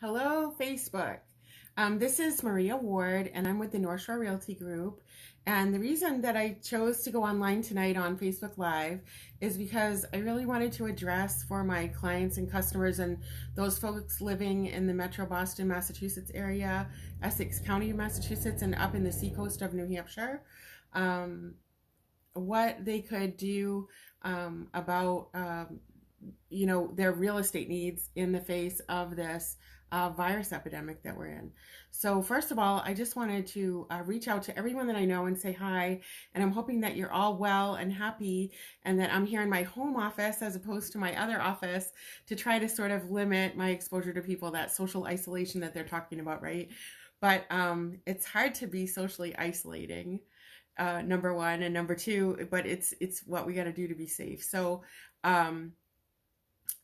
Hello, Facebook. This is Maria Ward, and I'm with the North Shore Realty Group. And the reason that I chose to go online tonight on Facebook Live is because I really wanted to address for my clients and customers and those folks living in the Metro Boston, Massachusetts area, Essex County, Massachusetts, and up in the seacoast of New Hampshire, what they could do about their real estate needs in the face of this virus epidemic that we're in. So first of all, I just wanted to reach out to everyone that I know and say hi, and I'm hoping that you're all well and happy, and that I'm here in my home office as opposed to my other office to try to sort of limit my exposure to people, that social isolation that they're talking about, right? But it's hard to be socially isolating, number one, and number two, but it's what we got to do to be safe. So I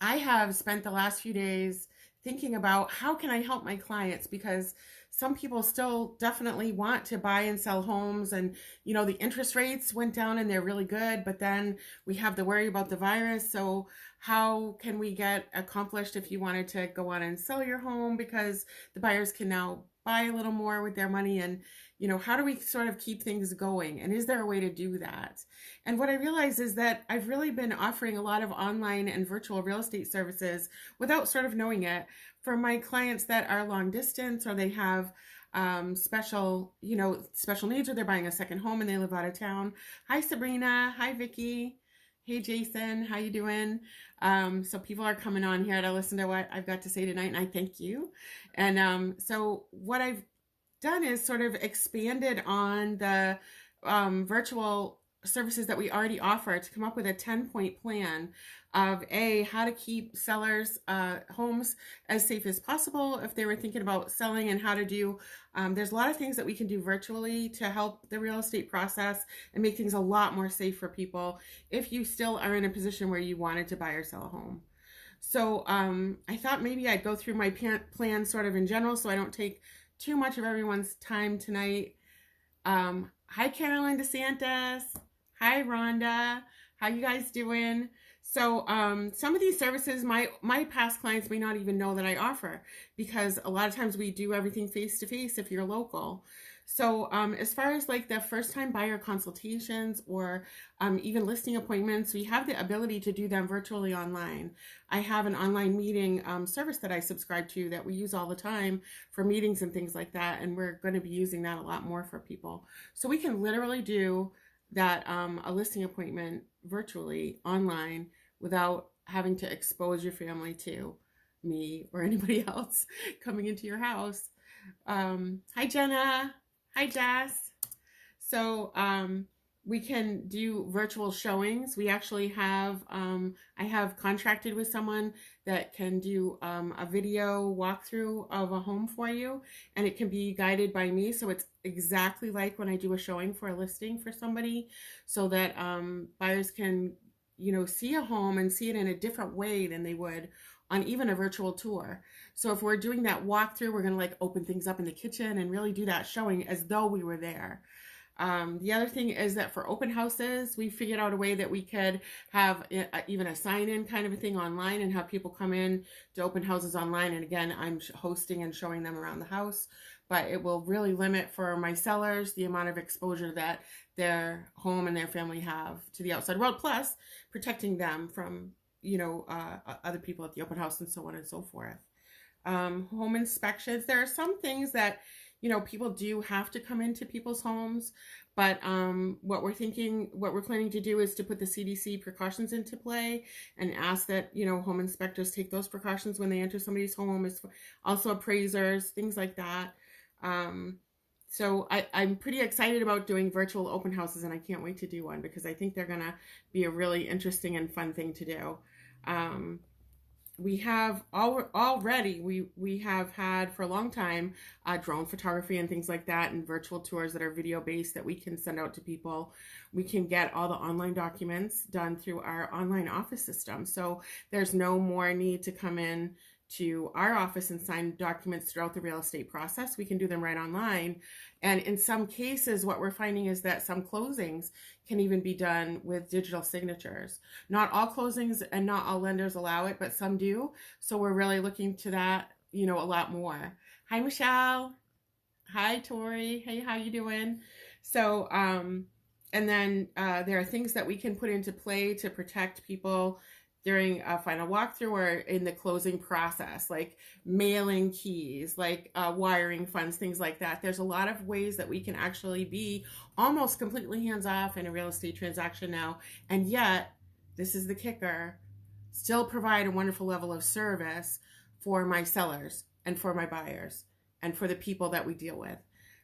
have spent the last few days thinking about how can I help my clients, because some people still definitely want to buy and sell homes, and the interest rates went down and they're really good, but then we have the worry about the virus. So how can we get accomplished if you wanted to go on and sell your home, because the buyers can now buy a little more with their money, and how do we sort of keep things going, and is there a way to do that? And what I realize is that I've really been offering a lot of online and virtual real estate services without sort of knowing it for my clients that are long distance, or they have special needs, or they're buying a second home and they live out of town. Hi Sabrina, hi Vicky, hey Jason, how you doing? So people are coming on here to listen to what I've got to say tonight, and I thank you. And so what I've done is sort of expanded on the virtual services that we already offer to come up with a 10-point plan of how to keep sellers' homes as safe as possible if they were thinking about selling, and how to do there's a lot of things that we can do virtually to help the real estate process and make things a lot more safe for people if you still are in a position where you wanted to buy or sell a home. So I thought maybe I'd go through my plan sort of in general, so I don't take too much of everyone's time tonight. Hi Carolyn DeSantis. Hi Rhonda. How you guys doing? So some of these services my past clients may not even know that I offer, because a lot of times we do everything face to face if you're local. So as far as like the first time buyer consultations, or even listing appointments, we have the ability to do them virtually online. I have an online meeting service that I subscribe to that we use all the time for meetings and things like that, and we're going to be using that a lot more for people. So we can literally do that a listing appointment virtually online without having to expose your family to me or anybody else coming into your house. Hi Jenna. Hi Jess. So we can do virtual showings. We actually have, I have contracted with someone that can do a video walkthrough of a home for you, and it can be guided by me. So it's exactly like when I do a showing for a listing for somebody, so that buyers can, see a home and see it in a different way than they would on even a virtual tour. So if we're doing that walkthrough, we're going to like open things up in the kitchen and really do that showing as though we were there. The other thing is that for open houses, we figured out a way that we could have even a sign-in kind of a thing online, and have people come in to open houses online. And again, I'm hosting and showing them around the house, but it will really limit for my sellers the amount of exposure that their home and their family have to the outside world, plus protecting them from other people at the open house and so on and so forth. Home inspections. There are some things that people do have to come into people's homes, but what we're planning to do is to put the CDC precautions into play, and ask that home inspectors take those precautions when they enter somebody's home, as also appraisers, things like that. So I'm pretty excited about doing virtual open houses, and I can't wait to do one, because I think they're gonna be a really interesting and fun thing to do. We have already we have had for a long time drone photography and things like that, and virtual tours that are video based that we can send out to people. We can get all the online documents done through our online office system, so there's no more need to come in to our office and sign documents throughout the real estate process. We can do them right online. And in some cases, what we're finding is that some closings can even be done with digital signatures. Not all closings and not all lenders allow it, but some do. So we're really looking to that a lot more. Hi, Michelle. Hi, Tori. Hey, how you doing? So, and then there are things that we can put into play to protect people during a final walkthrough or in the closing process, like mailing keys, like wiring funds, things like that. There's a lot of ways that we can actually be almost completely hands off in a real estate transaction now, and yet, this is the kicker, still provide a wonderful level of service for my sellers and for my buyers and for the people that we deal with.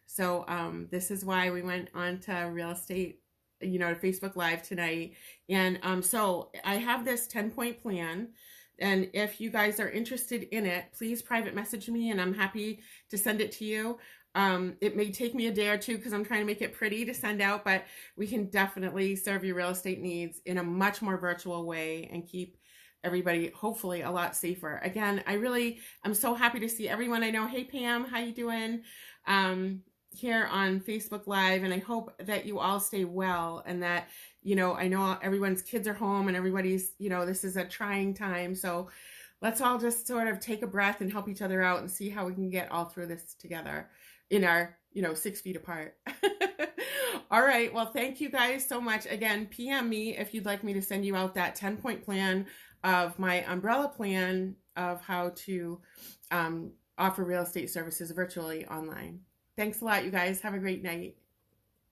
So this is why we went on to real estate, to Facebook Live tonight. And so I have this 10-point plan. And if you guys are interested in it, please private message me and I'm happy to send it to you. It may take me a day or two because I'm trying to make it pretty to send out, but we can definitely serve your real estate needs in a much more virtual way and keep everybody hopefully a lot safer. Again, I'm so happy to see everyone I know. Hey Pam, how you doing? Here on Facebook Live, and I hope that you all stay well and that, I know everyone's kids are home and everybody's, this is a trying time. So let's all just sort of take a breath and help each other out and see how we can get all through this together in our, 6 feet apart. All right. Well, thank you guys so much. Again, PM me if you'd like me to send you out that 10-point plan of my umbrella plan of how to offer real estate services virtually online. Thanks a lot, you guys. Have a great night.